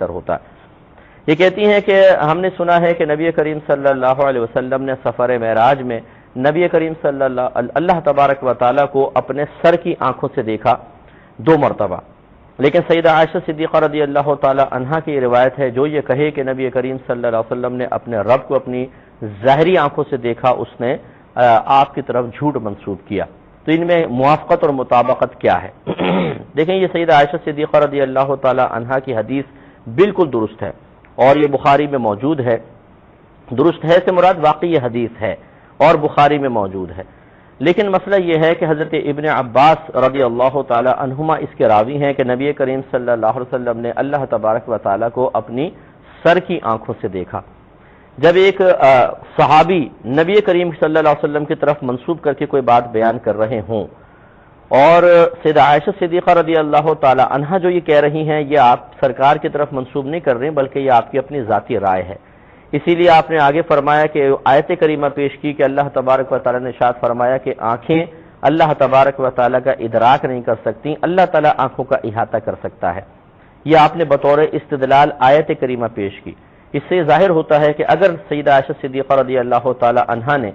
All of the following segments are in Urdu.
بہتر ہوتا ہے۔ یہ کہتی ہیں کہ ہم نے سنا ہے کہ نبی کریم صلی اللہ علیہ وسلم نے سفر معراج میں نبی کریم صلی اللہ تبارک و تعالیٰ کو اپنے سر کی آنکھوں سے دیکھا 2 مرتبہ، لیکن سیدہ عائشہ صدیقہ رضی اللہ تعالی عنہا کی روایت ہے جو یہ کہے کہ نبی کریم صلی اللہ علیہ وسلم نے اپنے رب کو اپنی ظاہری آنکھوں سے دیکھا، اس نے آپ کی طرف جھوٹ منسوب کیا۔ تو ان میں موافقت اور مطابقت کیا ہے؟ دیکھیں یہ سیدہ عائشہ صدیقہ رضی اللہ تعالی عنہا کی حدیث بالکل درست ہے اور یہ بخاری میں موجود ہے۔ درست ہے سے مراد واقعی یہ حدیث ہے اور بخاری میں موجود ہے، لیکن مسئلہ یہ ہے کہ حضرت ابن عباس رضی اللہ تعالی عنہما اس کے راوی ہیں کہ نبی کریم صلی اللہ علیہ وسلم نے اللہ تبارک و تعالی کو اپنی سر کی آنکھوں سے دیکھا۔ جب ایک صحابی نبی کریم صلی اللہ علیہ وسلم کی طرف منسوب کر کے کوئی بات بیان کر رہے ہوں اور سیدہ عائشہ صدیقہ رضی اللہ تعالی عنہا جو یہ کہہ رہی ہیں یہ آپ سرکار کی طرف منسوب نہیں کر رہے ہیں بلکہ یہ آپ کی اپنی ذاتی رائے ہے، اسی لیے آپ نے آگے فرمایا کہ آیت کریمہ پیش کی کہ اللہ تبارک و تعالی نے ارشاد فرمایا کہ آنکھیں اللہ تبارک و تعالی کا ادراک نہیں کر سکتی، اللہ تعالی آنکھوں کا احاطہ کر سکتا ہے۔ یہ آپ نے بطور استدلال آیت کریمہ پیش کی۔ اس سے ظاہر ہوتا ہے کہ اگر سیدہ عائشہ صدیقہ رضی اللہ تعالی عنہا نے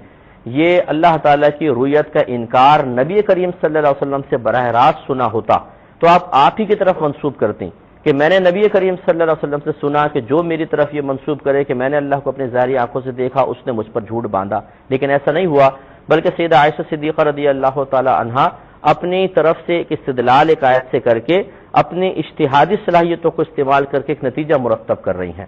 یہ اللہ تعالیٰ کی رؤیت کا انکار نبی کریم صلی اللہ علیہ وسلم سے براہ راست سنا ہوتا تو آپ ہی کی طرف منسوب کرتی کہ میں نے نبی کریم صلی اللہ علیہ وسلم سے سنا کہ جو میری طرف یہ منسوب کرے کہ میں نے اللہ کو اپنی ظاہری آنکھوں سے دیکھا اس نے مجھ پر جھوٹ باندھا، لیکن ایسا نہیں ہوا، بلکہ سیدہ عائشہ صدیقہ رضی اللہ تعالی عنہا اپنی طرف سے ایک استدلال ایک آیت سے کر کے اپنی اجتہادی صلاحیتوں کو استعمال کر کے ایک نتیجہ مرتب کر رہی ہیں۔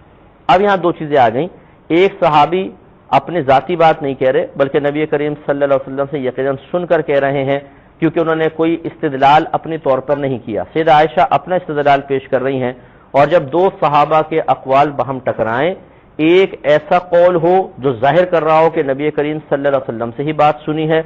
اب یہاں 2 چیزیں آ گئیں، ایک صحابی اپنی ذاتی بات نہیں کہہ رہے بلکہ نبی کریم صلی اللہ علیہ وسلم سے یقیناً سن کر کہہ رہے ہیں کیونکہ انہوں نے کوئی استدلال اپنے طور پر نہیں کیا۔ سیدہ عائشہ اپنا استدلال پیش کر رہی ہیں، اور جب 2 صحابہ کے اقوال باہم ٹکرائیں، ایک ایسا قول ہو جو ظاہر کر رہا ہو کہ نبی کریم صلی اللہ علیہ وسلم سے ہی بات سنی ہے،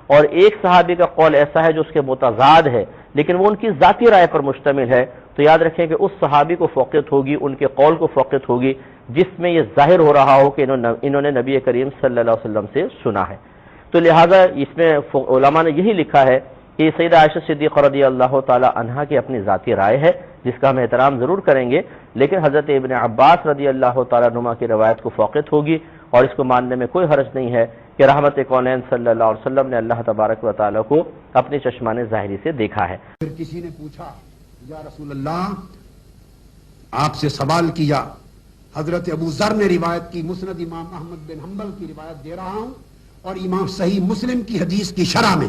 اور ایک صحابی کا قول ایسا ہے جو اس کے متضاد ہے لیکن وہ ان کی ذاتی رائے پر مشتمل ہے، تو یاد رکھیں کہ اس صحابی کو فوقیت ہوگی، ان کے قول کو فوقیت ہوگی جس میں یہ ظاہر ہو رہا ہو کہ انہوں نے نبی کریم صلی اللہ علیہ وسلم سے سنا ہے۔ تو لہٰذا اس میں علماء نے یہی لکھا ہے کہ سیدہ عائشہ صدیقہ رضی اللہ تعالی عنہا کی اپنی ذاتی رائے ہے جس کا ہم احترام ضرور کریں گے، لیکن حضرت ابن عباس رضی اللہ تعالیٰ عنہما کی روایت کو فوقیت ہوگی اور اس کو ماننے میں کوئی حرج نہیں ہے کہ رحمت کونین صلی اللہ علیہ وسلم نے اللہ تبارک و تعالیٰ کو اپنی چشمان ظاہری سے دیکھا ہے۔ پھر کسی نے پوچھا یا رسول اللہ، آپ سے سوال کیا، حضرت ابو ذر نے روایت کی، مسند امام احمد بن حنبل کی روایت دے رہا ہوں اور امام صحیح مسلم کی حدیث کی شرح میں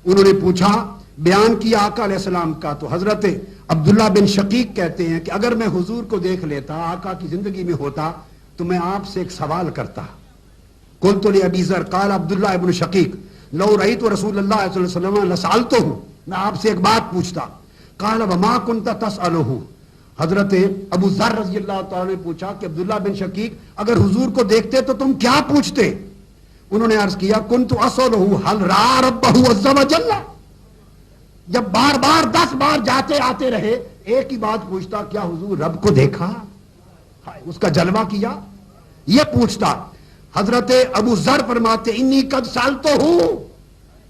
انہوں نے پوچھا، بیان کیا آقا علیہ السلام کا، تو حضرت عبداللہ بن شقیق کہتے ہیں کہ اگر میں حضور کو دیکھ لیتا، آقا کی زندگی میں ہوتا، تو میں آپ سے ایک سوال کرتا۔ قلت لأبی ذر، قال عبداللہ بن شقیق، لو رأیت رسول اللہ صلی اللہ علیہ وسلم لسألتہ، میں آپ سے ایک بات پوچھتا۔ قال وما كنت تسألہ، حضرت ابو ذر رضی اللہ تعالیٰ نے پوچھا کہ عبداللہ بن شقیق اگر حضور کو دیکھتے تو تم کیا پوچھتے؟ انہوں نے عرض کیا، کنت اسألہ حل رأى ربہ عز وجل، جب بار بار 10 بار جاتے آتے رہے ایک ہی بات پوچھتا، کیا حضور رب کو دیکھا، اس کا جلوہ کیا، یہ پوچھتا۔ حضرت ابو ذر فرماتے، انی قد سألتہ،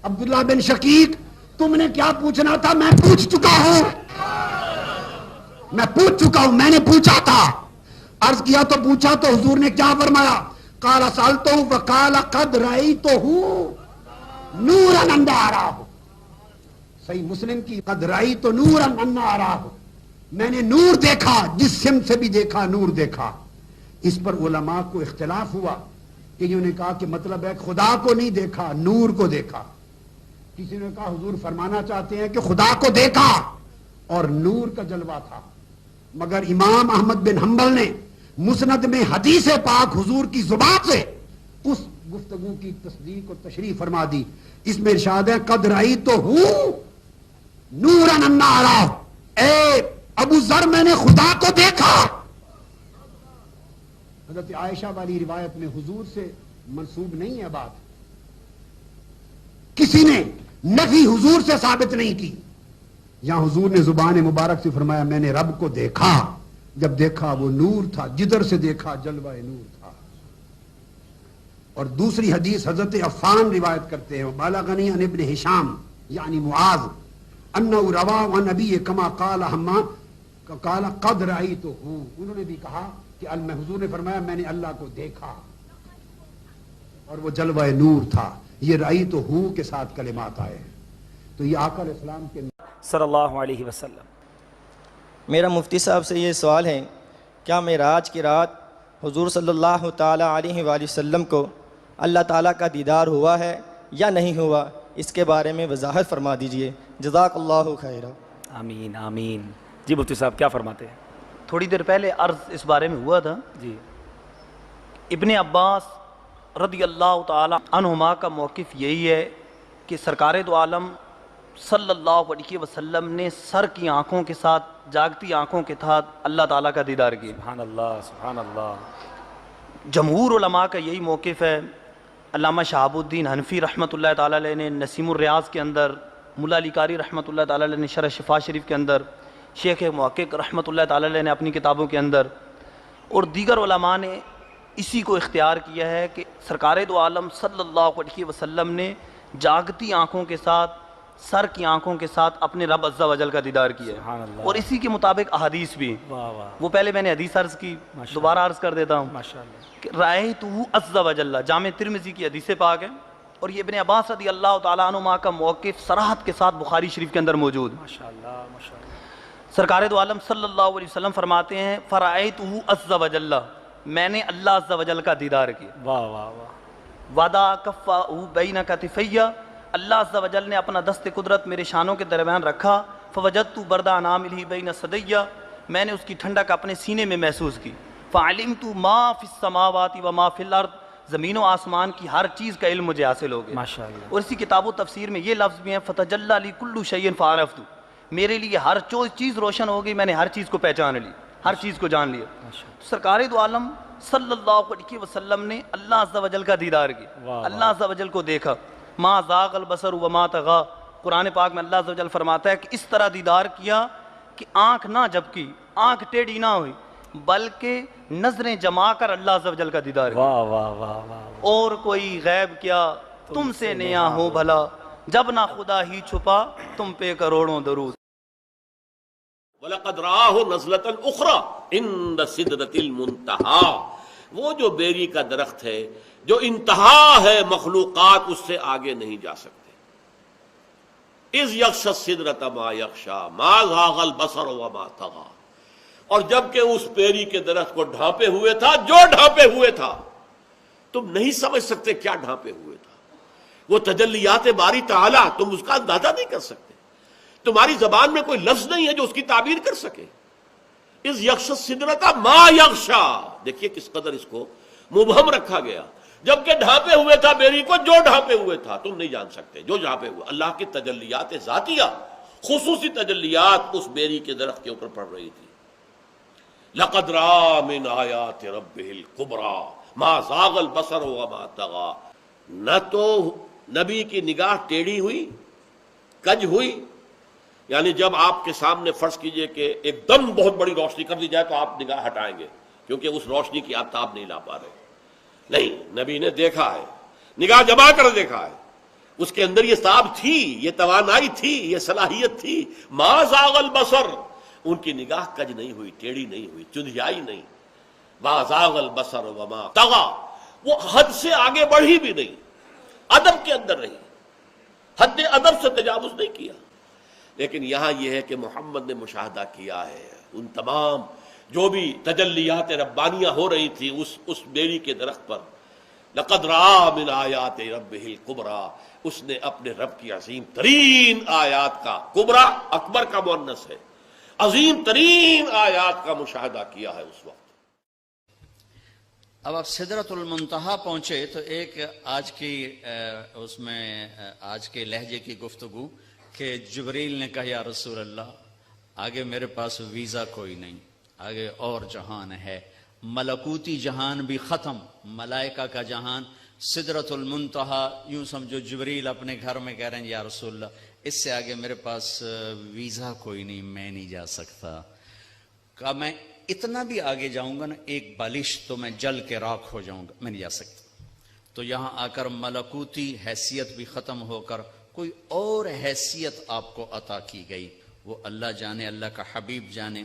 عبداللہ بن شقیق تم نے کیا پوچھنا تھا میں پوچھ چکا ہوں، میں پوچھ چکا ہوں، میں نے پوچھا تھا۔ عرض کیا تو پوچھا تو حضور نے کیا فرمایا؟ قال سألتہ وقال قد رأیتہ نورا انا اراه، صحیح مسلم کی، قد رأیت نورا انا اراه، میں نے نور دیکھا، جس سمت سے بھی دیکھا نور دیکھا۔ اس پر علماء کو اختلاف ہوا کہ انہوں نے کہا کہ مطلب ہے خدا کو نہیں دیکھا، نور کو دیکھا۔ کسی نے کہا حضور فرمانا چاہتے ہیں کہ خدا کو دیکھا اور نور کا جلوہ تھا، مگر امام احمد بن حنبل نے مسند میں حدیث پاک حضور کی زبان سے اس گفتگو کی تصدیق اور تشریح فرما دی۔ اس میں ارشاد ہے، قد رأیتہ نورا انا اراه، اے ابو ذر میں نے خدا کو دیکھا۔ حضرت عائشہ والی روایت میں حضور سے منسوب نہیں ہے بات، کسی نے نفی حضور سے ثابت نہیں کی، یہاں حضور نے زبان مبارک سے فرمایا میں نے رب کو دیکھا، جب دیکھا وہ نور تھا، جدھر سے دیکھا جلوہ نور تھا۔ اور دوسری حدیث حضرت عفان روایت کرتے ہیں، بالغنی عن ابن ہشام یعنی معاذ انہ روا عن نبی کما قال حما قال قد رأیتہ، انہوں نے بھی کہا کہ حضور نے فرمایا میں نے اللہ کو دیکھا اور وہ جلوہ نور تھا. یہ رأیتہ کے ساتھ کلمات آئے ہیں. تو یہ آقا علیہ السلام کے صلی اللہ علیہ وسلم. میرا مفتی صاحب سے یہ سوال ہے، کیا معراج کی رات حضور صلی اللہ تعالیٰ علیہ وآلہ وسلم کو اللہ تعالیٰ کا دیدار ہوا ہے یا نہیں ہوا؟ اس کے بارے میں وضاحت فرما دیجئے، جزاک اللہ خیرا. آمین آمین. جی مفتی صاحب کیا فرماتے ہیں؟ تھوڑی دیر پہلے عرض اس بارے میں ہوا تھا. جی ابن عباس رضی اللہ تعالی عنہما کا موقف یہی ہے کہ سرکار دو عالم صلی اللہ علیہ وسلم نے سر کی آنکھوں کے ساتھ، جاگتی آنکھوں کے ساتھ اللہ تعالیٰ کا دیدار کیا. سبحان اللہ سبحان اللہ. جمہور علماء کا یہی موقف ہے. علامہ شہاب الدین حنفی رحمۃ اللہ تعالیٰ علیہ نے نسیم الریاض کے اندر، ملا علی قاری رحمۃ اللہ تعالیٰ علیہ نے شرح شفا شریف کے اندر، شیخ محقق رحمۃ اللہ تعالیٰ علیہ نے اپنی کتابوں کے اندر، اور دیگر علماء نے اسی کو اختیار کیا ہے کہ سرکار دو عالم صلی اللہ علیہ وسلم نے جاگتی آنکھوں کے ساتھ، سر کی آنکھوں کے ساتھ اپنے رب عز و جل کا دیدار کیا ہے. سبحان اللہ. اور اسی کے مطابق احادیث بھی. واہ واہ. وہ پہلے میں نے حدیث عرض کی، دوبارہ عرض کر دیتا ہوں. ماشاء اللہ. کہ رأیتہ عز و جل، جامع ترمذی کی حدیث پاک ہے، اور یہ ابن عباس رضی اللہ تعالیٰ عنہما کا موقف صراحت کے ساتھ بخاری شریف کے اندر موجود. ماشاء اللہ ماشاء اللہ. سرکار دو عالم صلی اللہ علیہ وسلم فرماتے ہیں فرأیتہ عز و جل، میں نے اللہ عز و جل کا دیدار کیا. واہ واہ واہ. وضع کفہ بین کتفیہ، اللہ عز و جل نے اپنا دست قدرت میرے شانوں کے درمیان رکھا. فوجدت برد اناملہ بین صدیہ، میں نے اس کی ٹھنڈک اپنے سینے میں محسوس کی. فعلمت ما فی السماوات و ما فی الارض، زمین و آسمان کی ہر چیز کا علم مجھے حاصل ہو گیا. ماشاء اللہ. اور اسی کتاب و تفسیر میں یہ لفظ بھی ہیں فتجلی لی کل شیء فعرفت، میرے لیے ہر چیز روشن ہو گئی، میں نے ہر چیز کو پہچان لی، ہر چیز کو جان لیا. سرکار دو عالم صلی اللہ علیہ وسلم نے اللہ عز و جل کا دیدار کیا، اللہ عز و جل کو دیکھا. ما زاغ البصر وما طغى، قرآن پاک میں اللہ عز و جل فرماتا ہے کہ اس طرح دیدار کیا کہ آنکھ نہ جھپکی، آنکھ ٹیڑھی نہ ہوئی، بلکہ نظریں جما کر اللہ عز و جل کا دیدار کیا. واہ واہ واہ واہ. اور کوئی غیب کیا تم سے نیا ہو بھلا، جب نہ خدا ہی چھپا تم پہ کروڑوں درود. وَلَقَدْ رَآهُ نَزْلَةً أُخْرَى عِنْدَ سِدْرَةِ الْمُنْتَهَى، وہ جو بیری کا درخت ہے جو انتہا ہے، مخلوقات اس سے آگے نہیں جا سکتے. اِذْ يَغْشَى السِّدْرَةَ مَا يَغْشَى مَا زَاغَ الْبَصَرُ وَمَا طَغَى، اور جب کہ اس بیری کے درخت کو ڈھانپے ہوئے تھا، جو ڈھانپے ہوئے تھا تم نہیں سمجھ سکتے کیا ڈھانپے ہوئے تھا. وہ تجلیات باری تعالیٰ، تم اس کا اندازہ نہیں کر سکتے، تمہاری زبان میں کوئی لفظ نہیں ہے جو اس کی تعبیر کر سکے. اِذْ يَغْشَى السِّدْرَةَ مَا يَغْشَى، دیکھیے کس قدر اس کو مبہم رکھا گیا. جب کہ ڈھانپے ہوئے تھا بیری کو، جو ڈھانپے ہوئے تھا تم نہیں جان سکتے، جو ڈھانپے ہوئے. اللہ کی تجلیات ذاتیہ، خصوصی تجلیات اس بیری کے درخت کے اوپر پڑ رہی تھی. لَقَدْ رَأَىٰ مِنْ آیَاتِ رَبِّهِ الْكُبْرَىٰ مَا زَاغَ الْبَصَرُ وَمَا طَغَىٰ. نہ تو نبی کی نگاہ ٹیڑھی ہوئی، کج ہوئی، یعنی جب آپ کے سامنے فرض کیجئے کہ ایک دم بہت بڑی روشنی کر دی جائے تو آپ نگاہ ہٹائیں گے کیونکہ اس روشنی کی آپ تاب نہیں لا پا رہے. نہیں، نبی نے دیکھا ہے، نگاہ جما کر دیکھا ہے، اس کے اندر یہ تاب تھی، یہ توانائی تھی، یہ صلاحیت تھی. ما زاغ البصر، ان کی نگاہ کج نہیں ہوئی، ٹیڑھی نہیں ہوئی، چندھیائی نہیں. ما زاغ البصر وما طغى، وہ حد سے آگے بڑھی بھی نہیں، ادب کے اندر رہی، حد ادب سے تجاوز نہیں کیا. لیکن یہاں یہ ہے کہ محمد نے مشاہدہ کیا ہے ان تمام جو بھی تجلیات ربانیہ ہو رہی تھی اس بیری کے درخت پر. لقد رآ من آیات ربہ الکبریٰ، اس نے اپنے رب کی عظیم ترین آیات کا، کبریٰ اکبر کا مؤنث ہے، عظیم ترین آیات کا مشاہدہ کیا ہے اس وقت. اب آپ سدرۃ المنتہا پہنچے تو ایک آج کی اس میں آج کے لہجے کی گفتگو کہ جبریل نے کہا یا رسول اللہ آگے میرے پاس ویزا کوئی نہیں، آگے اور جہان ہے، ملکوتی جہان بھی ختم، ملائکہ کا جہان، سدرۃ المنتہا. یوں سمجھو جبریل اپنے گھر میں کہہ رہے ہیں یا رسول اللہ اس سے آگے میرے پاس ویزا کوئی نہیں، میں نہیں جا سکتا. کہا میں اتنا بھی آگے جاؤں گا نا ایک بالش تو میں جل کے راکھ ہو جاؤں گا، میں نہیں جا سکتا. تو یہاں آ کر ملکوتی حیثیت بھی ختم ہو کر کوئی اور حیثیت آپ کو عطا کی گئی، وہ اللہ جانے، اللہ کا حبیب جانے.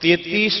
33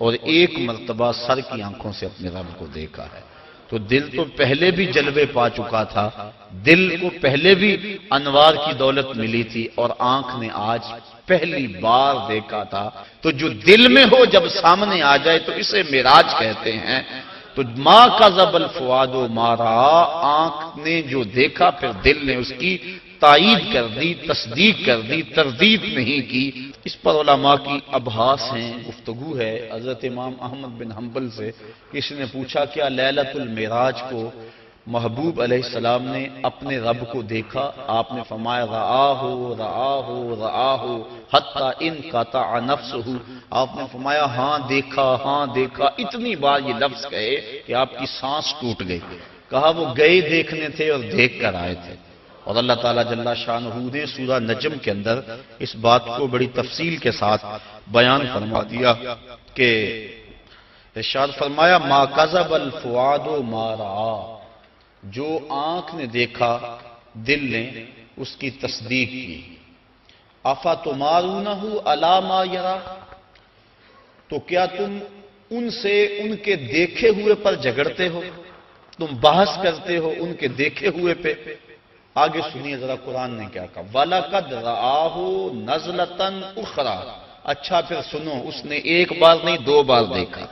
اور ایک مرتبہ سر کی آنکھوں سے اپنے رب کو دیکھا ہے۔ تو دل تو پہلے بھی جلوے پا چکا تھا، دل کو پہلے بھی انوار کی دولت ملی تھی، اور آنکھ نے آج پہلی بار دیکھا تھا۔ تو جو دل میں ہو جب سامنے آ جائے تو اسے معراج کہتے ہیں۔ تو ما کذب الفؤاد ما رأى، آنکھ نے جو دیکھا پھر دل نے اس کی تائید کر دی، تصدیق کر دی، تردید نہیں کی۔ اس پر علماء کی ابحاث ہیں، گفتگو ہے۔ حضرت امام احمد بن حنبل سے کسی نے پوچھا کیا لیلۃ المعراج کو محبوب علیہ السلام نے اپنے رب کو دیکھا؟ آپ نے فرمایا رآہ رآہ رآہ حتی انقطع نفسہ، آپ نے فرمایا ہاں دیکھا، اتنی بار یہ لفظ کہے کہ آپ کی سانس ٹوٹ گئی۔ کہا وہ گئے دیکھنے تھے اور دیکھ کر آئے تھے۔ اور اللہ تعالیٰ جل شانہ نے سورہ نجم کے اندر اس بات کو بڑی تفصیل کے ساتھ بیان فرما دیا کہ ارشاد فرمایا ما کذب الفؤاد ما رأى، جو آنکھ نے دیکھا دل نے اس کی تصدیق کی۔ افتمارونہ علی ما یری، تو کیا تم ان سے ان کے دیکھے ہوئے پر جھگڑتے ہو، تم بحث کرتے ہو ان کے دیکھے ہوئے پہ؟ آگے سنیے ذرا قرآن نے کیا کہا، وَلَقَدْ رَآهُ نَزْلَةً أُخْرَى، اچھا پھر سنو، اس نے ایک بار نہیں 2 بار دیکھا۔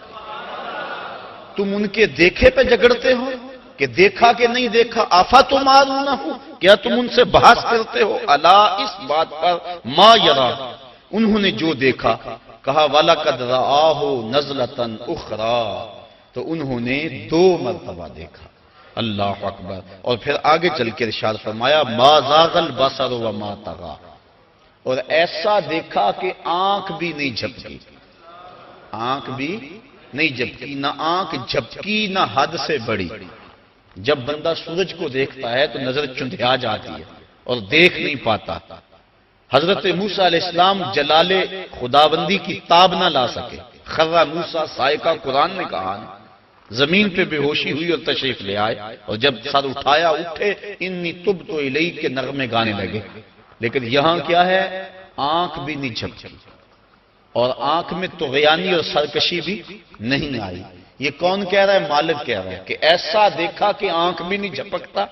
تم ان کے دیکھے پہ جھگڑتے ہو کہ دیکھا کہ نہیں دیکھا؟ افتمارونہ، کیا تم ان سے بحث کرتے ہو؟ الا، اس بات پر، ما یرا، انہوں نے جو دیکھا۔ کہا وَلَقَدْ رَآهُ نَزْلَةً أُخْرَى، تو انہوں نے 2 مرتبہ دیکھا۔ اللہ اکبر۔ اور پھر آگے چل کے ارشاد فرمایا ما زاغ البصر وما طغى، اور ایسا دیکھا کہ آنکھ بھی نہیں جھپکی، آنکھ بھی نہیں جھپکی، نہ آنکھ جھپکی نہ حد سے بڑی۔ جب بندہ سورج کو دیکھتا ہے تو نظر چندھیا جاتی ہے اور دیکھ نہیں پاتا۔ حضرت موسیٰ علیہ السلام جلال خداوندی کی تاب نہ لا سکے، خرّ موسیٰ صاعقہ، قرآن نے کہا نا، زمین پہ بے ہوشی ہوئی اور تشریف لے آئے، اور جب سر اٹھایا اٹھے انی تبت الیک کے نغمے گانے لگے۔ لیکن یہاں کیا ہے؟ آنکھ بھی نہیں جھپکی، اور آنکھ میں طغیانی اور سرکشی بھی نہیں آئی۔ یہ کون کہہ رہا ہے؟ مالک کہہ رہا ہے کہ ایسا دیکھا کہ آنکھ بھی نہیں جھپکتا،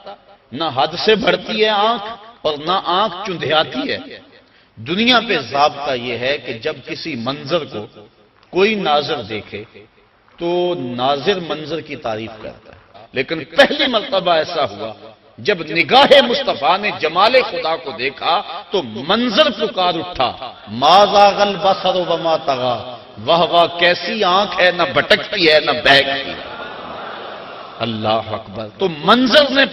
نہ حد سے بڑھتی ہے آنکھ اور نہ آنکھ چندھیاتی ہے۔ دنیا پہ ضابطہ یہ ہے کہ جب کسی منظر کو کوئی ناظر دیکھے تو ناظر منظر کی تعریف کرتا ہے، لیکن پہلی مرتبہ ایسا ہوا جب نگاہ مصطفیٰ نے جمال خدا کو دیکھا تو منظر پکار اٹھا، ما زاغ البصر وما طغى، واہ واہ کیسی آنکھ ہے، نہ بھٹکتی ہے نہ بہکتی ہے۔ اللہ اکبر۔ تو منظر نے